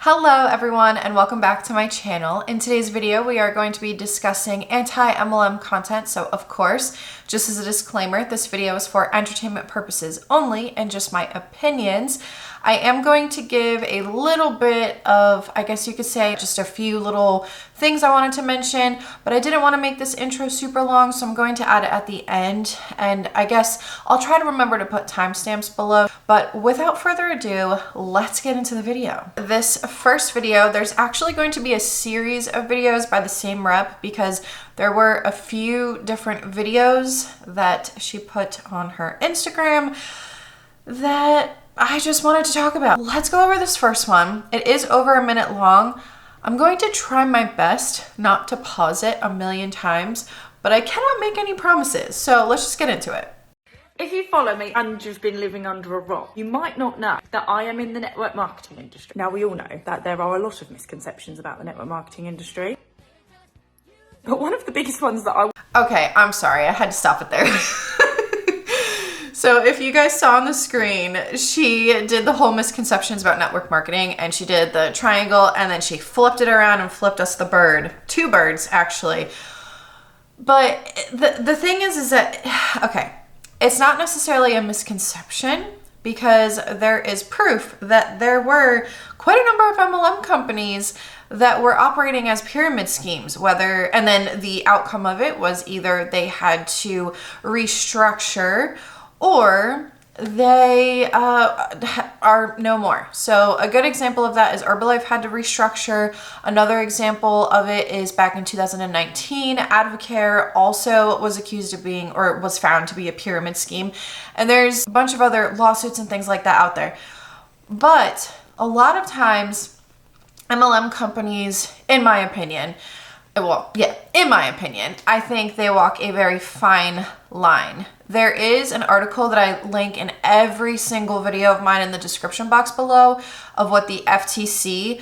Hello everyone and welcome back to my channel. In today's video we are going to be discussing anti-MLM content, so of course, just as a disclaimer, this video is for entertainment purposes only and just my opinions. I am going to give a little bit of, I guess you could say, just a few little things I wanted to mention, but I didn't want to make this intro super long, so I'm going to add it at the end, and I guess I'll try to remember to put timestamps below. But without further ado, let's get into the video. This first video, there's actually going to be a series of videos by the same rep because there were a few different videos that she put on her Instagram that I just wanted to talk about. Let's go over this first one. It is over a minute long. I'm going to try my best not to pause it a million times, but I cannot make any promises. So let's just get into it. If you follow me and you've been living under a rock, you might not know that I am in the network marketing industry. Now, we all know that there are a lot of misconceptions about the network marketing industry, but one of the biggest ones that Okay, I'm sorry, I had to stop it there. So if you guys saw on the screen, she did the whole misconceptions about network marketing, and she did the triangle, and then she flipped it around and flipped us the bird. Two birds, actually. But the thing is that, okay, it's not necessarily a misconception because there is proof that there were quite a number of MLM companies that were operating as pyramid schemes, and then the outcome of it was either they had to restructure or they are no more. So a good example of that is Herbalife had to restructure. Another example of it is back in 2019, Advocare also was accused of being, or was found to be, a pyramid scheme. And there's a bunch of other lawsuits and things like that out there. But a lot of times, MLM companies, in my opinion, I think they walk a very fine line. There is an article that I link in every single video of mine in the description box below of what the FTC,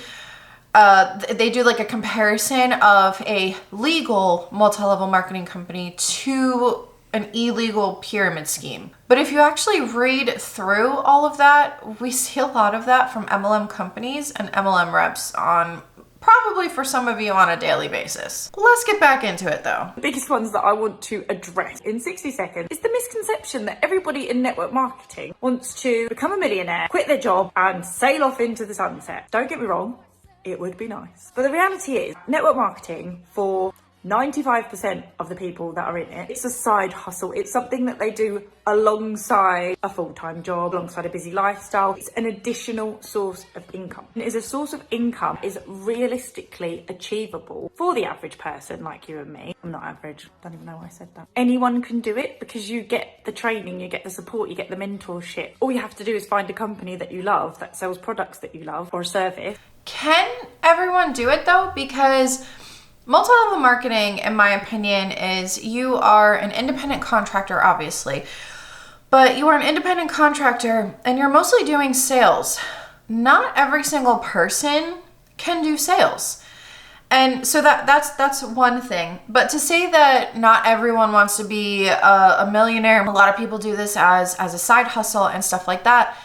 they do like a comparison of a legal multi-level marketing company to an illegal pyramid scheme. But if you actually read through all of that, we see a lot of that from MLM companies and MLM reps on probably for some of you on a daily basis. Let's get back into it though. the biggest ones that I want to address in 60 seconds is the misconception that everybody in network marketing wants to become a millionaire, quit their job, and sail off into the sunset. Don't get me wrong, it would be nice. But the reality is, network marketing, for 95% of the people that are in it, it's a side hustle. It's something that they do alongside a full-time job, alongside a busy lifestyle. It's an additional source of income. And it is a source of income is realistically achievable for the average person like you and me. I'm not average, don't even know why I said that. Anyone can do it because you get the training, you get the support, you get the mentorship. All you have to do is find a company that you love, that sells products that you love, or a service. Can everyone do it though? Because multi-level marketing, in my opinion, is you are an independent contractor, obviously, but you are an independent contractor and you're mostly doing sales. Not every single person can do sales. And so that's one thing. But to say that not everyone wants to be a millionaire, a lot of people do this as a side hustle and stuff like that,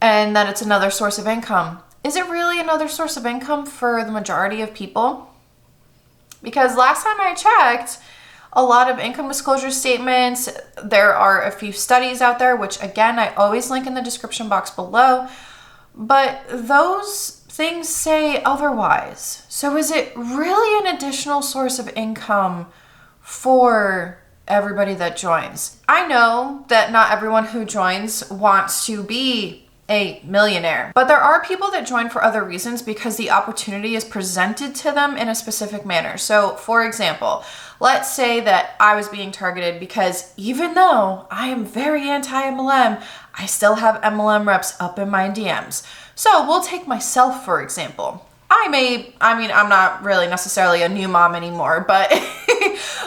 and that it's another source of income. Is it really another source of income for the majority of people? Because last time I checked, a lot of income disclosure statements, there are a few studies out there, which again, I always link in the description box below, but those things say otherwise. So is it really an additional source of income for everybody that joins? I know that not everyone who joins wants to be a millionaire, but there are people that join for other reasons because the opportunity is presented to them in a specific manner. So for example, let's say that I was being targeted because even though I am very anti-MLM, I still have MLM reps up in my DMs. So we'll take myself, for example. I'm not really necessarily a new mom anymore, but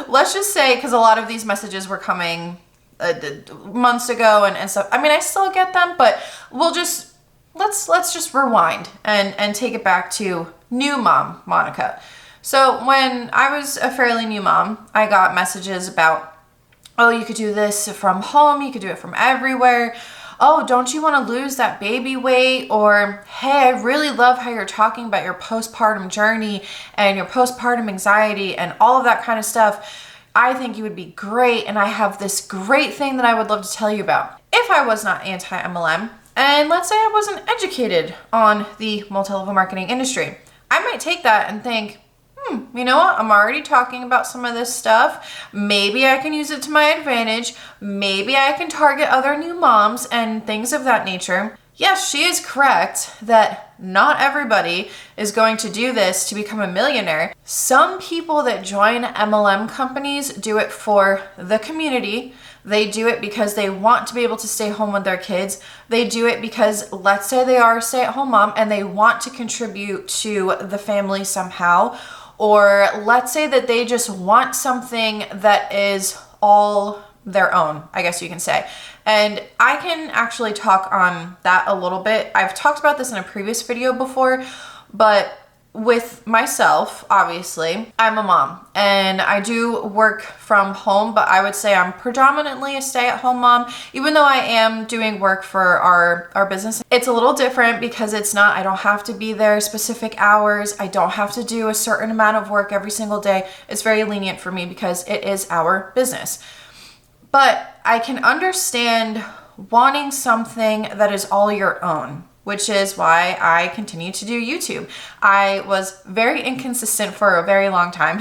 let's just say, because a lot of these messages were coming months ago and stuff. I still get them, but let's just rewind and take it back to new mom Monica. So when I was a fairly new mom, I got messages about, oh, you could do this from home, you could do it from everywhere. oh, don't you want to lose that baby weight? Or, hey, I really love how you're talking about your postpartum journey and your postpartum anxiety and all of that kind of stuff. I think you would be great, and I have this great thing that I would love to tell you about. If I was not anti-MLM, and let's say I wasn't educated on the multi-level marketing industry, I might take that and think, you know what? I'm already talking about some of this stuff. Maybe I can use it to my advantage. Maybe I can target other new moms and things of that nature. Yes, she is correct that not everybody is going to do this to become a millionaire. Some people that join MLM companies do it for the community. They do it because they want to be able to stay home with their kids. They do it because, let's say they are a stay-at-home mom and they want to contribute to the family somehow. Or let's say that they just want something that is all their own, I guess you can say. And I can actually talk on that a little bit. I've talked about this in a previous video before, but with myself, obviously, I'm a mom and I do work from home, but I would say I'm predominantly a stay-at-home mom, even though I am doing work for our business. It's a little different because it's not, I don't have to be there specific hours. I don't have to do a certain amount of work every single day. It's very lenient for me because it is our business. But I can understand wanting something that is all your own, which is why I continue to do YouTube. I was very inconsistent for a very long time.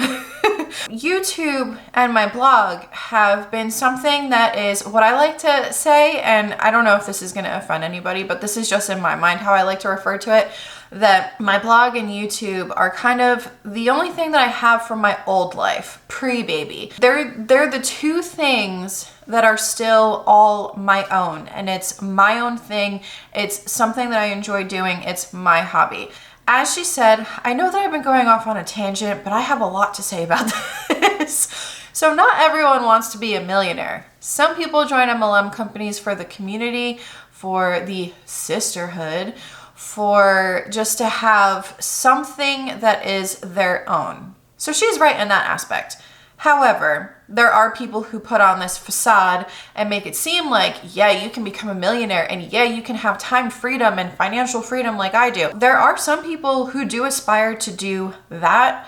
YouTube and my blog have been something that is what I like to say, and I don't know if this is going to offend anybody, but this is just in my mind how I like to refer to it, that my blog and YouTube are kind of the only thing that I have from my old life, pre-baby. They're the two things that are still all my own, and it's my own thing. It's something that I enjoy doing. It's my hobby. As she said, I know that I've been going off on a tangent, but I have a lot to say about this. So not everyone wants to be a millionaire. Some people join MLM companies for the community, for the sisterhood, for just to have something that is their own. So she's right in that aspect. However, there are people who put on this facade and make it seem like, yeah, you can become a millionaire and yeah, you can have time freedom and financial freedom like I do. There are some people who do aspire to do that,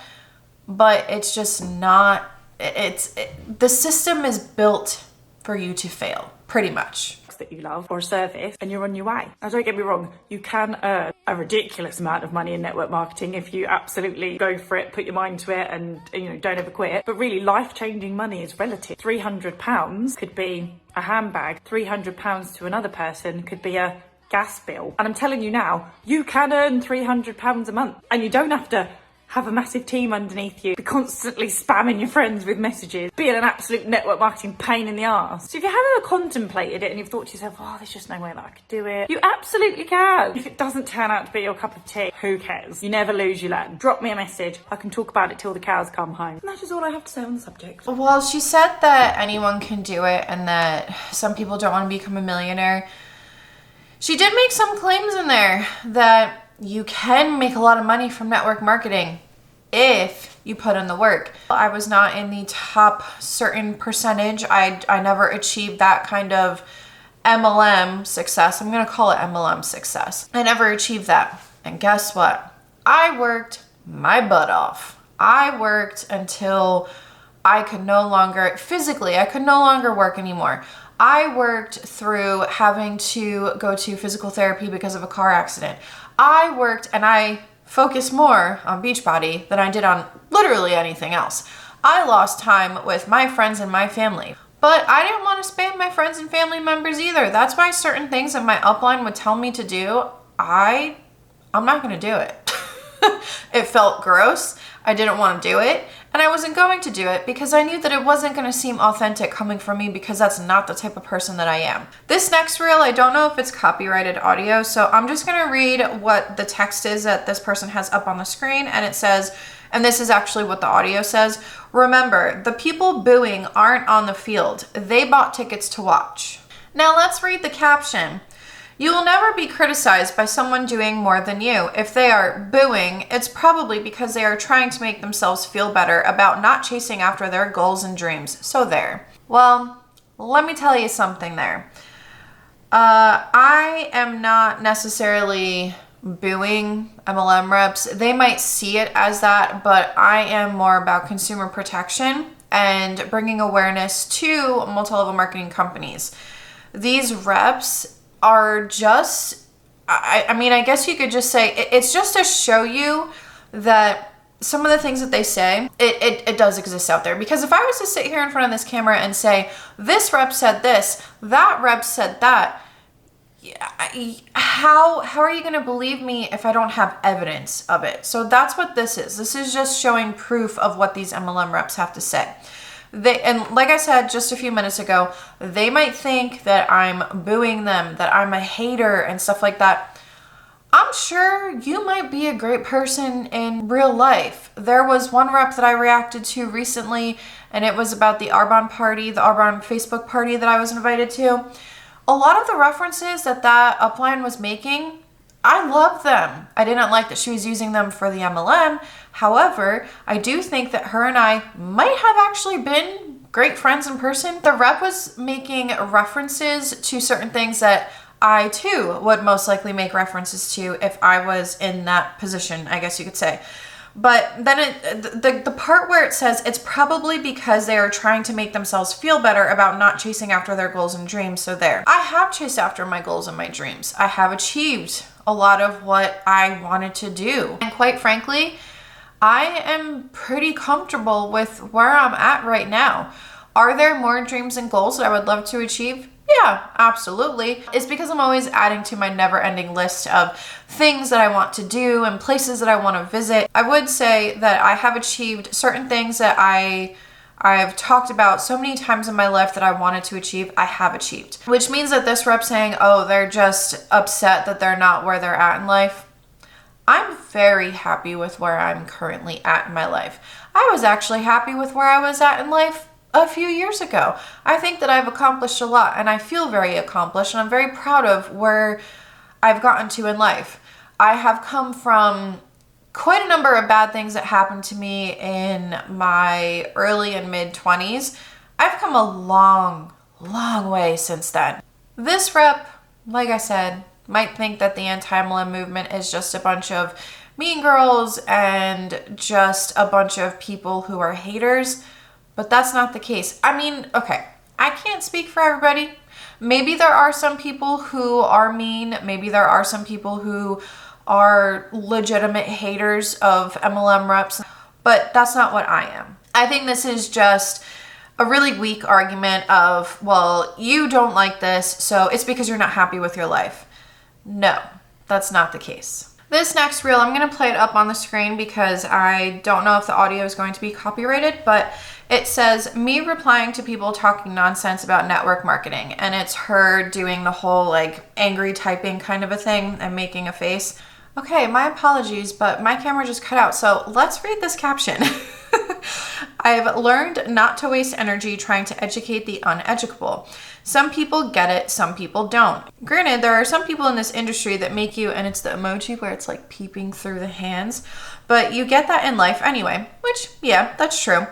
but it's just not, the system is built for you to fail, pretty much. That you love or a service and you're on your way. Now don't get me wrong, you can earn a ridiculous amount of money in network marketing if you absolutely go for it, put your mind to it, and don't ever quit. But really, life-changing money is relative. £300 could be a handbag, £300 to another person could be a gas bill. And I'm telling you now, you can earn £300 a month and you don't have to have a massive team underneath you, be constantly spamming your friends with messages, being an absolute network marketing pain in the arse. So if you haven't ever contemplated it and you've thought to yourself, oh, there's just no way that I could do it, you absolutely can. If it doesn't turn out to be your cup of tea, who cares? You never lose, you learn. Drop me a message. I can talk about it till the cows come home. And that's just all I have to say on the subject. Well, she said that anyone can do it and that some people don't want to become a millionaire. She did make some claims in there that you can make a lot of money from network marketing if you put in the work. I was not in the top certain percentage. I never achieved that kind of MLM success. I'm going to call it MLM success. I never achieved that. And guess what? I worked my butt off. I worked until I could no longer, physically, I could no longer work anymore. I worked through having to go to physical therapy because of a car accident. I worked and I focused more on Beachbody than I did on literally anything else. I lost time with my friends and my family, but I didn't want to spam my friends and family members either. That's why certain things that my upline would tell me to do, I'm not going to do it. It felt gross. I didn't want to do it, and I wasn't going to do it because I knew that it wasn't going to seem authentic coming from me because that's not the type of person that I am. This next reel, I don't know if it's copyrighted audio, so I'm just going to read what the text is that this person has up on the screen, and it says, and this is actually what the audio says, remember, the people booing aren't on the field. They bought tickets to watch. Now let's read the caption. You will never be criticized by someone doing more than you. If they are booing, it's probably because they are trying to make themselves feel better about not chasing after their goals and dreams. So there. Well, let me tell you something there. I am not necessarily booing MLM reps. They might see it as that, but I am more about consumer protection and bringing awareness to multi-level marketing companies. These reps are just, I mean, I guess you could just say, it's just to show you that some of the things that they say, it does exist out there. Because if I was to sit here in front of this camera and say, this rep said this, that rep said that, how are you going to believe me if I don't have evidence of it? So that's what this is. This is just showing proof of what these MLM reps have to say. And like I said just a few minutes ago, they might think that I'm booing them, that I'm a hater and stuff like that. I'm sure you might be a great person in real life. There was one rep that I reacted to recently, and it was about the Arbonne party, the Arbonne Facebook party that I was invited to. A lot of the references that upline was making, I love them. I didn't like that she was using them for the MLM. However, I do think that her and I might have actually been great friends in person. The rep was making references to certain things that I too would most likely make references to if I was in that position, I guess you could say. But then the part where it says it's probably because they are trying to make themselves feel better about not chasing after their goals and dreams. So there, I have chased after my goals and my dreams. I have achieved a lot of what I wanted to do. And quite frankly, I am pretty comfortable with where I'm at right now. Are there more dreams and goals that I would love to achieve? Yeah, absolutely. It's because I'm always adding to my never-ending list of things that I want to do and places that I want to visit. I would say that I have achieved certain things that I've talked about so many times in my life that I wanted to achieve, I have achieved. Which means that this rep saying, oh, they're just upset that they're not where they're at in life. I'm very happy with where I'm currently at in my life. I was actually happy with where I was at in life a few years ago. I think that I've accomplished a lot and I feel very accomplished and I'm very proud of where I've gotten to in life. I have come from quite a number of bad things that happened to me in my early and mid 20s. I've come a long, long way since then. This rep, like I said, might think that the anti-MLM movement is just a bunch of mean girls and just a bunch of people who are haters. But that's not the case. I mean, okay, I can't speak for everybody. Maybe there are some people who are mean. Maybe there are some people who are legitimate haters of MLM reps, but that's not what I am. I think this is just a really weak argument of, well, you don't like this, so it's because you're not happy with your life. No, that's not the case. This next reel, I'm going to play it up on the screen because I don't know if the audio is going to be copyrighted, but it says, me replying to people talking nonsense about network marketing. And it's her doing the whole like angry typing kind of a thing and making a face. Okay, my apologies, but my camera just cut out. So let's read this caption. I've learned not to waste energy trying to educate the uneducable. Some people get it, some people don't. Granted, there are some people in this industry that make you, and it's the emoji where it's like peeping through the hands, but you get that in life anyway, which, yeah, that's true.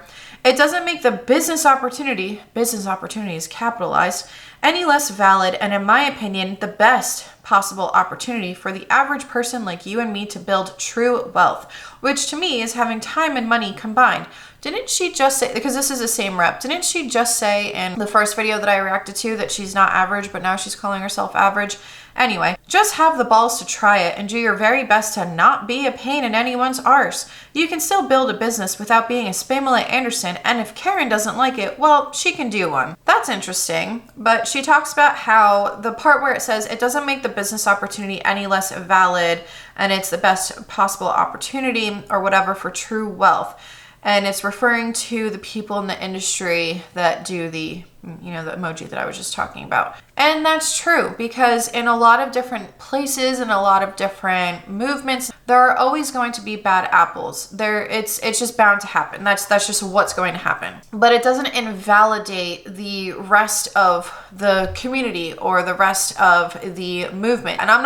It doesn't make the business opportunity is capitalized, any less valid, and in my opinion, the best possible opportunity for the average person like you and me to build true wealth, which to me is having time and money combined. Didn't she just say, because this is the same rep, didn't she just say in the first video that I reacted to that she's not average, but now she's calling herself average? Anyway, just have the balls to try it and do your very best to not be a pain in anyone's arse. You can still build a business without being a Spamalite Anderson, and if Karen doesn't like it, well, she can do one. That's interesting, but she talks about how the part where it says it doesn't make the business opportunity any less valid and it's the best possible opportunity or whatever for true wealth. And it's referring to the people in the industry that do the, the emoji that I was just talking about. And that's true because in a lot of different places and a lot of different movements, there are always going to be bad apples. It's just bound to happen. That's just what's going to happen. But it doesn't invalidate the rest of the community or the rest of the movement. And I'm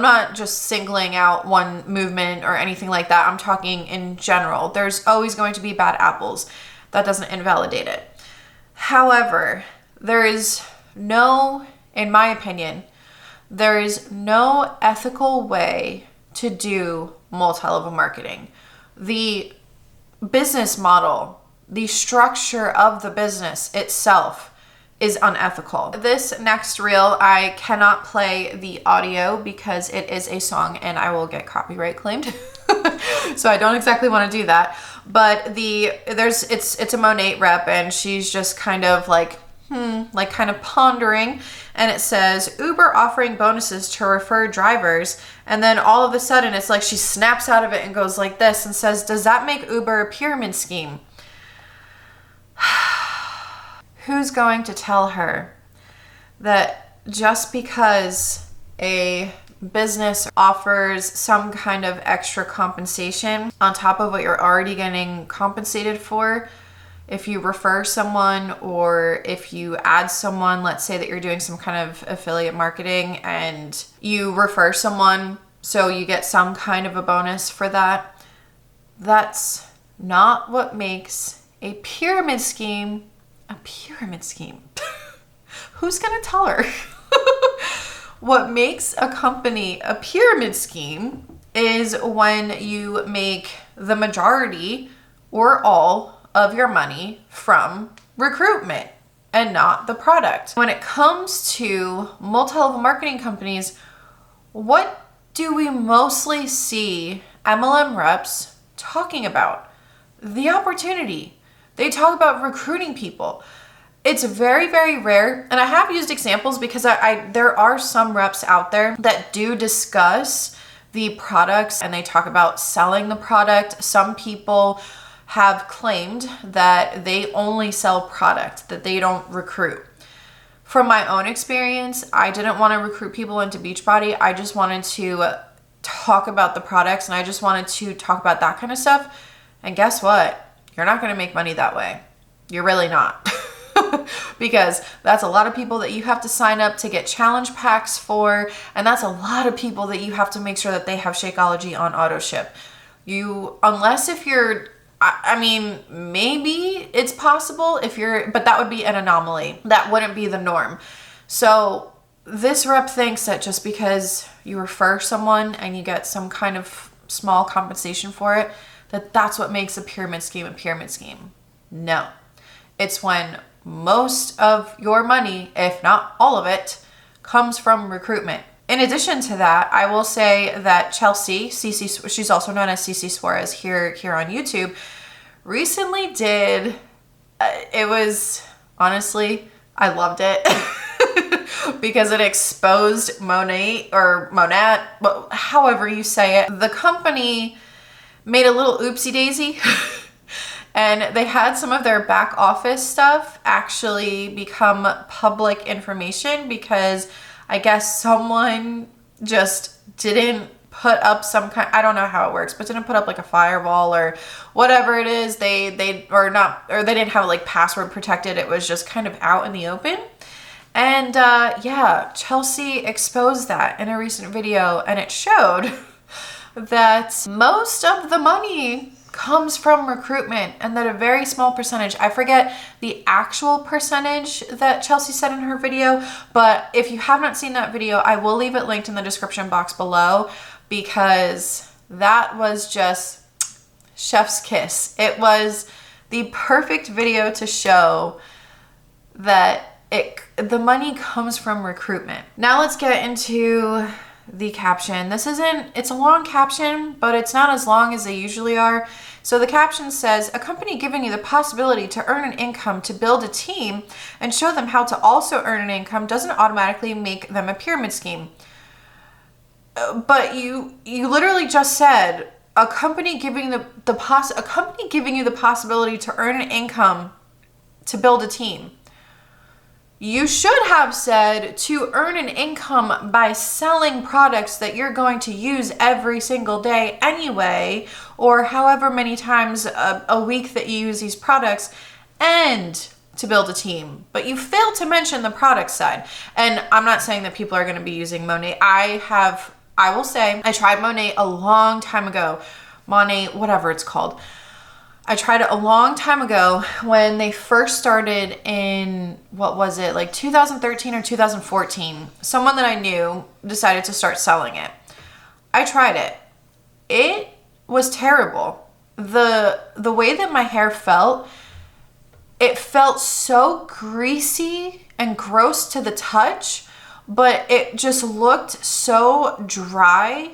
not just singling out one movement or anything like that. I'm talking in general. There's always going to be bad apples. That doesn't invalidate it. However, there is no in my opinion, there is no ethical way to do multi-level marketing. The business model, the structure of the business itself is unethical. This next reel, I cannot play the audio because it is a song and I will get copyright claimed. So I don't exactly want to do that. But it's a Monat Rep, and she's just kind of like kind of pondering, and it says Uber offering bonuses to refer drivers, and then all of a sudden it's like she snaps out of it and goes like this and says, does that make Uber a pyramid scheme? Who's going to tell her that just because a business offers some kind of extra compensation on top of what you're already getting compensated for, if you refer someone or if you add someone, let's say that you're doing some kind of affiliate marketing and you refer someone so you get some kind of a bonus for that, that's not what makes a pyramid scheme a pyramid scheme. Who's gonna tell her? What makes a company a pyramid scheme is when you make the majority or all of your money from recruitment and not the product. When it comes to multi-level marketing companies, what do we mostly see MLM reps talking about? The opportunity. They talk about recruiting people. It's very, very rare. And I have used examples because there are some reps out there that do discuss the products and they talk about selling the product. Some people have claimed that they only sell product, that they don't recruit. From my own experience, I didn't want to recruit people into Beachbody. I just wanted to talk about the products and I just wanted to talk about that kind of stuff. And guess what? You're not going to make money that way. You're really not. Because that's a lot of people that you have to sign up to get challenge packs for, and that's a lot of people that you have to make sure that they have Shakeology on auto ship. Unless if you're, I mean, maybe it's possible but that would be an anomaly. That wouldn't be the norm. So this rep thinks that just because you refer someone and you get some kind of small compensation for it, that's what makes a pyramid scheme a pyramid scheme. No. It's when most of your money, if not all of it, comes from recruitment. In addition to that, I will say that Chelsea, she's also known as CC Suarez here on YouTube, recently did, it was, honestly, I loved it because it exposed Monat, however you say it. The company made a little oopsie daisy. And they had some of their back office stuff actually become public information because I guess someone just didn't put up I don't know how it works, but didn't put up like a firewall or whatever it is. They didn't have it like password protected. It was just kind of out in the open. And yeah, Chelsea exposed that in a recent video, and it showed that most of the money comes from recruitment, and that a very small percentage, I forget the actual percentage that Chelsea said in her video, but if you have not seen that video, I will leave it linked in the description box below because that was just chef's kiss. It was the perfect video to show that the money comes from recruitment. Now let's get into the caption. It's a long caption, but it's not as long as they usually are. So the caption says, a company giving you the possibility to earn an income to build a team and show them how to also earn an income doesn't automatically make them a pyramid scheme. But you literally just said a company giving you the possibility to earn an income to build a team. You should have said to earn an income by selling products that you're going to use every single day anyway, or however many times a week that you use these products, and to build a team. But you failed to mention the product side. And I'm not saying that people are going to be using Monat. I will say I tried Monat a long time ago. Monat, whatever it's called. I tried it a long time ago when they first started in, what was it, like 2013 or 2014. Someone that I knew decided to start selling it. I tried it. It was terrible. The way that my hair felt, it felt so greasy and gross to the touch, but it just looked so dry.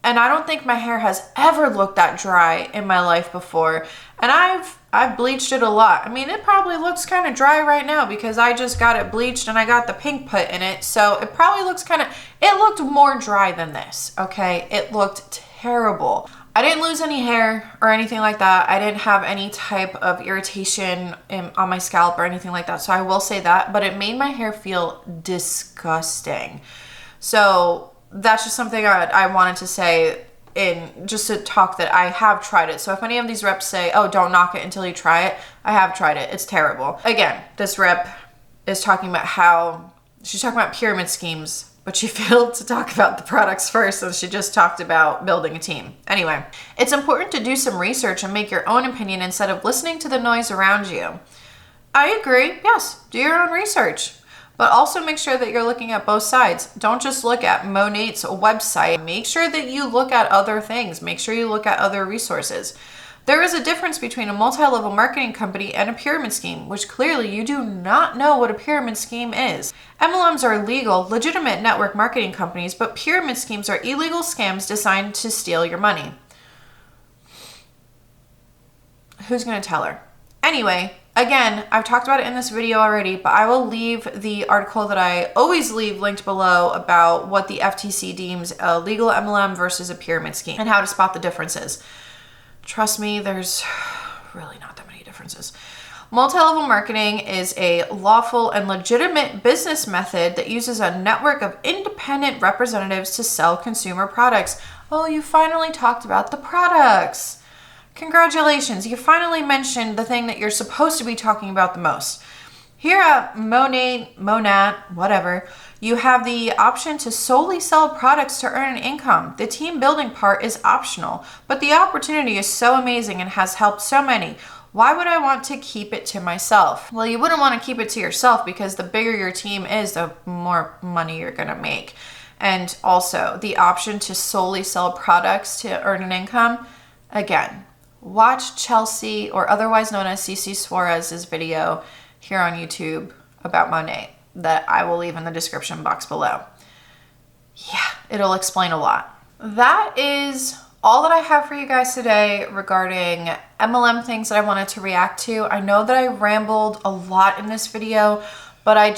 And I don't think my hair has ever looked that dry in my life before. And I've bleached it a lot. I mean, it probably looks kind of dry right now because I just got it bleached and I got the pink put in it. So it probably looks it looked more dry than this, okay? It looked terrible. I didn't lose any hair or anything like that. I didn't have any type of irritation on my scalp or anything like that. So I will say that, but it made my hair feel disgusting. So that's just something I wanted to say just to talk that I have tried it. So if any of these reps say, oh, don't knock it until you try it, I have tried it. It's terrible. Again, this rep is talking about she's talking about pyramid schemes, but she failed to talk about the products first, so she just talked about building a team. Anyway, it's important to do some research and make your own opinion instead of listening to the noise around you. I agree. Yes, do your own research. But also make sure that you're looking at both sides. Don't just look at Monat's website. Make sure that you look at other things. Make sure you look at other resources. There is a difference between a multi-level marketing company and a pyramid scheme, which clearly you do not know what a pyramid scheme is. MLMs are legal, legitimate network marketing companies, but pyramid schemes are illegal scams designed to steal your money. Who's going to tell her? Anyway, again, I've talked about it in this video already, but I will leave the article that I always leave linked below about what the FTC deems a legal MLM versus a pyramid scheme and how to spot the differences. Trust me, there's really not that many differences. Multi-level marketing is a lawful and legitimate business method that uses a network of independent representatives to sell consumer products. Oh, you finally talked about the products. Congratulations, you finally mentioned the thing that you're supposed to be talking about the most. Here at Monat, whatever, you have the option to solely sell products to earn an income. The team building part is optional, but the opportunity is so amazing and has helped so many. Why would I want to keep it to myself? Well, you wouldn't want to keep it to yourself because the bigger your team is, the more money you're going to make. And also, the option to solely sell products to earn an income, again, watch Chelsea, or otherwise known as CC Suarez's video here on YouTube about Monat that I will leave in the description box below. Yeah, it'll explain a lot. That is all that I have for you guys today regarding MLM things that I wanted to react to. I know that I rambled a lot in this video, but I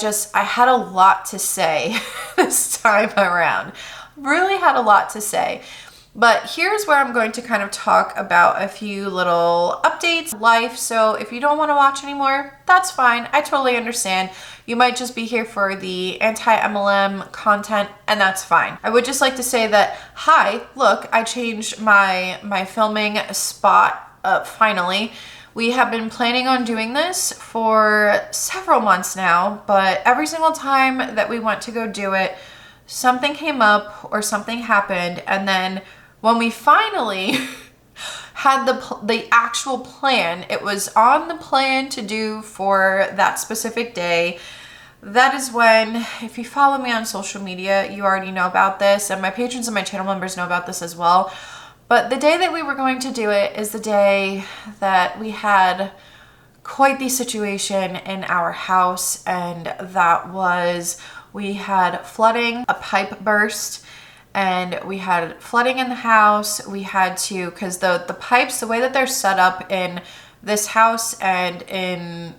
had a lot to say this time around. Really had a lot to say. But here's where I'm going to kind of talk about a few little updates, life. So if you don't want to watch anymore, that's fine. I totally understand. You might just be here for the anti-MLM content, and that's fine. I would just like to say that, hi, look, I changed my filming spot finally. We have been planning on doing this for several months now, but every single time that we went to go do it, something came up or something happened, and then when we finally had the actual plan, it was on the plan to do for that specific day. That is when, if you follow me on social media, you already know about this, and my patrons and my channel members know about this as well. But the day that we were going to do it is the day that we had quite the situation in our house, and that was, we had flooding, a pipe burst, and we had flooding in the house. We had to, because the pipes, the way that they're set up in this house and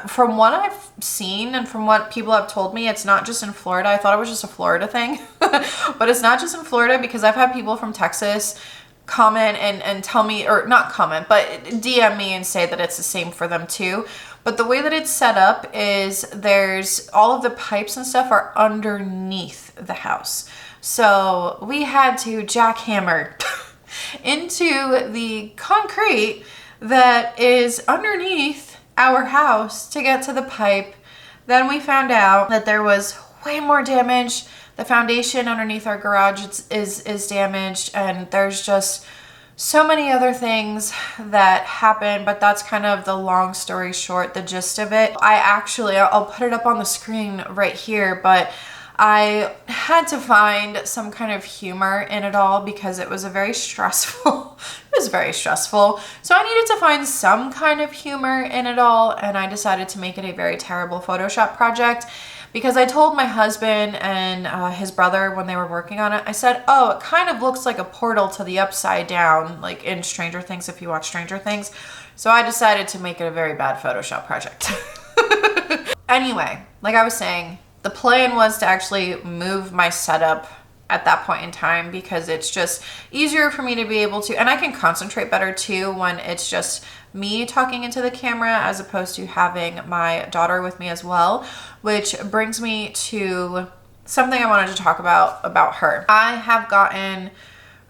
from what I've seen and from what people have told me, it's not just in Florida. I thought it was just a Florida thing, but it's not just in Florida, because I've had people from Texas comment and tell me, or not comment, but DM me and say that it's the same for them too. But the way that it's set up is there's all of the pipes and stuff are underneath the house. So we had to jackhammer into the concrete that is underneath our house to get to the pipe. Then we found out that there was way more damage. The foundation underneath our garage is damaged, and there's just so many other things that happened, but that's kind of the long story short, the gist of it. I'll put it up on the screen right here, but I had to find some kind of humor in it all because it was very stressful. So I needed to find some kind of humor in it all, and I decided to make it a very terrible Photoshop project because I told my husband and his brother when they were working on it, I said, oh, it kind of looks like a portal to the upside down, like in Stranger Things, if you watch Stranger Things. So I decided to make it a very bad Photoshop project. Anyway, like I was saying, the plan was to actually move my setup at that point in time because it's just easier for me to be able to, and I can concentrate better too when it's just me talking into the camera as opposed to having my daughter with me as well, which brings me to something I wanted to talk about her. I have gotten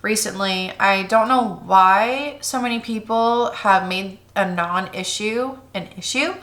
recently, I don't know why so many people have made a non-issue an issue,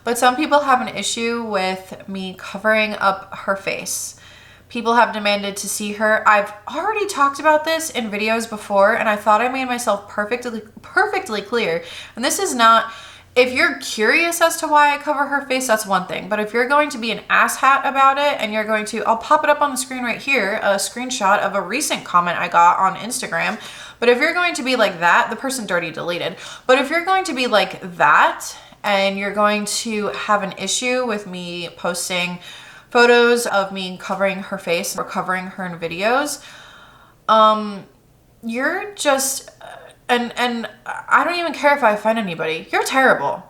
but some people have an issue with me covering up her face. People have demanded to see her. I've already talked about this in videos before, and I thought I made myself perfectly clear. And this is not, if you're curious as to why I cover her face, that's one thing. But if you're going to be an asshat about it and you're going to, I'll pop it up on the screen right here, a screenshot of a recent comment I got on Instagram. But if you're going to be like that, the person dirty deleted. But if you're going to be like that and you're going to have an issue with me posting photos of me covering her face or covering her in videos, you're just, and I don't even care if I offend anybody, you're terrible.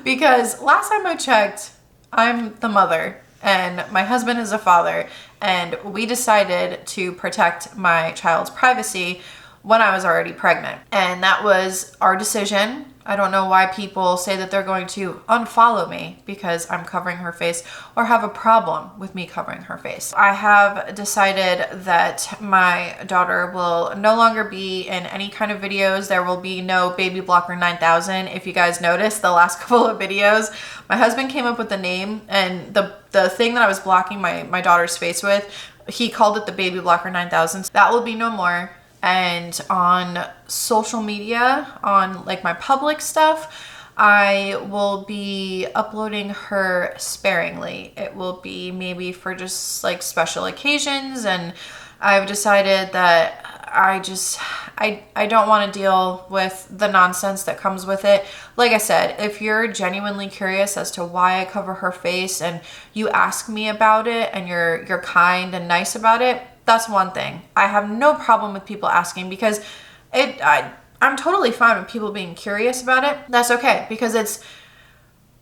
Because last time I checked, I'm the mother and my husband is a father, and we decided to protect my child's privacy when I was already pregnant. And that was our decision. I don't know why people say that they're going to unfollow me because I'm covering her face or have a problem with me covering her face. I have decided that my daughter will no longer be in any kind of videos. There will be no Baby Blocker 9000. If you guys noticed the last couple of videos, my husband came up with the name, and the thing that I was blocking my daughter's face with, he called it the Baby Blocker 9000. That will be no more. And on social media, on like my public stuff, I will be uploading her sparingly. It will be maybe for just like special occasions, and I've decided that I don't want to deal with the nonsense that comes with it. Like I said, if you're genuinely curious as to why I cover her face and you ask me about it and you're kind and nice about it, that's one thing. I have no problem with people asking because I'm totally fine with people being curious about it. That's okay, because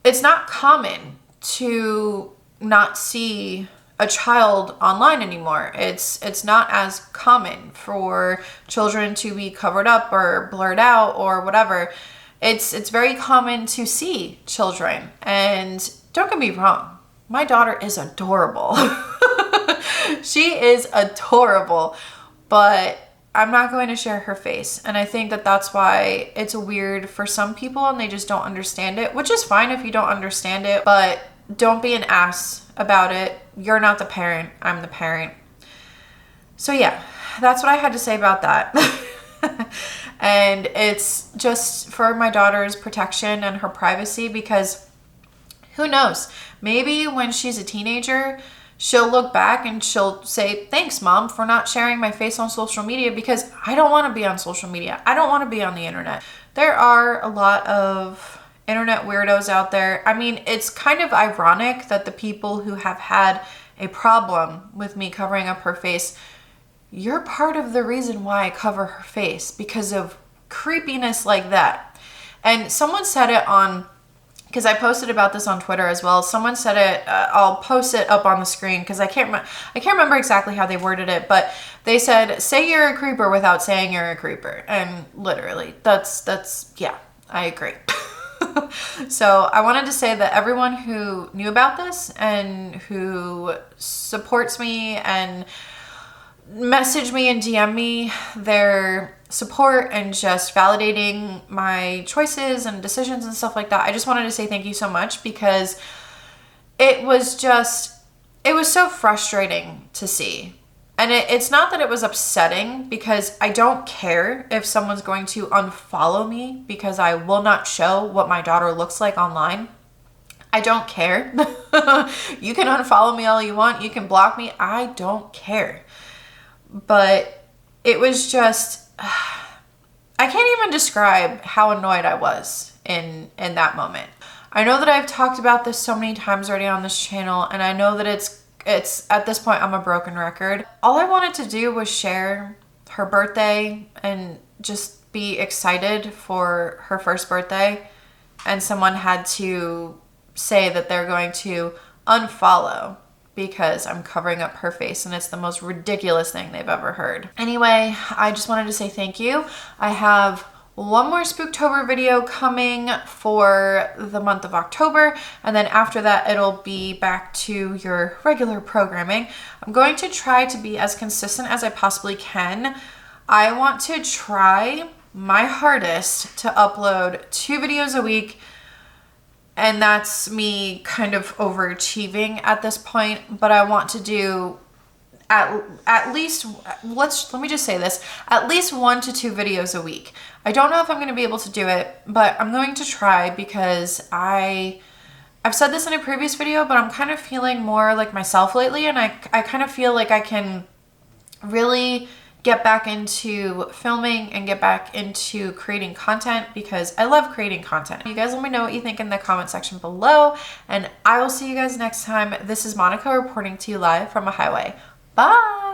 it's not common to not see a child online anymore. It's not as common for children to be covered up or blurred out or whatever. It's very common to see children, and don't get me wrong, my daughter is adorable. She is adorable, but I'm not going to share her face. And I think that that's why it's weird for some people and they just don't understand it, which is fine if you don't understand it, but don't be an ass about it. You're not the parent, I'm the parent. So yeah, that's what I had to say about that. And it's just for my daughter's protection and her privacy, because who knows, maybe when she's a teenager, she'll look back and she'll say, thanks, Mom, for not sharing my face on social media, because I don't want to be on social media. I don't want to be on the internet. There are a lot of internet weirdos out there. I mean, it's kind of ironic that the people who have had a problem with me covering up her face, you're part of the reason why I cover her face, because of creepiness like that. And someone said it on, because I posted about this on Twitter as well. Someone said it, I'll post it up on the screen because I can't remember exactly how they worded it, but they said, say you're a creeper without saying you're a creeper. And literally, that's yeah, I agree. So I wanted to say that everyone who knew about this and who supports me and message me and DM me their support and just validating my choices and decisions and stuff like that, I just wanted to say thank you so much, because it was so frustrating to see. And it's not that it was upsetting, because I don't care if someone's going to unfollow me because I will not show what my daughter looks like online. I don't care. You can unfollow me all you want. You can block me. I don't care. But it was just, I can't even describe how annoyed I was in that moment. I know that I've talked about this so many times already on this channel, and I know that it's at this point, I'm a broken record. All I wanted to do was share her birthday and just be excited for her first birthday. And someone had to say that they're going to unfollow because I'm covering up her face, and it's the most ridiculous thing they've ever heard. Anyway, I just wanted to say thank you. I have one more Spooktober video coming for the month of October, and then after that it'll be back to your regular programming. I'm going to try to be as consistent as I possibly can. I want to try my hardest to upload 2 videos a week, and that's me kind of overachieving at this point, but I want to do at least, let me just say this, at least 1 to 2 videos a week. I don't know if I'm going to be able to do it, but I'm going to try, because I've said this in a previous video, but I'm kind of feeling more like myself lately, and I kind of feel like I can really get back into filming and get back into creating content, because I love creating content. You guys let me know what you think in the comment section below, and I will see you guys next time. This is Monica reporting to you live from a highway. Bye!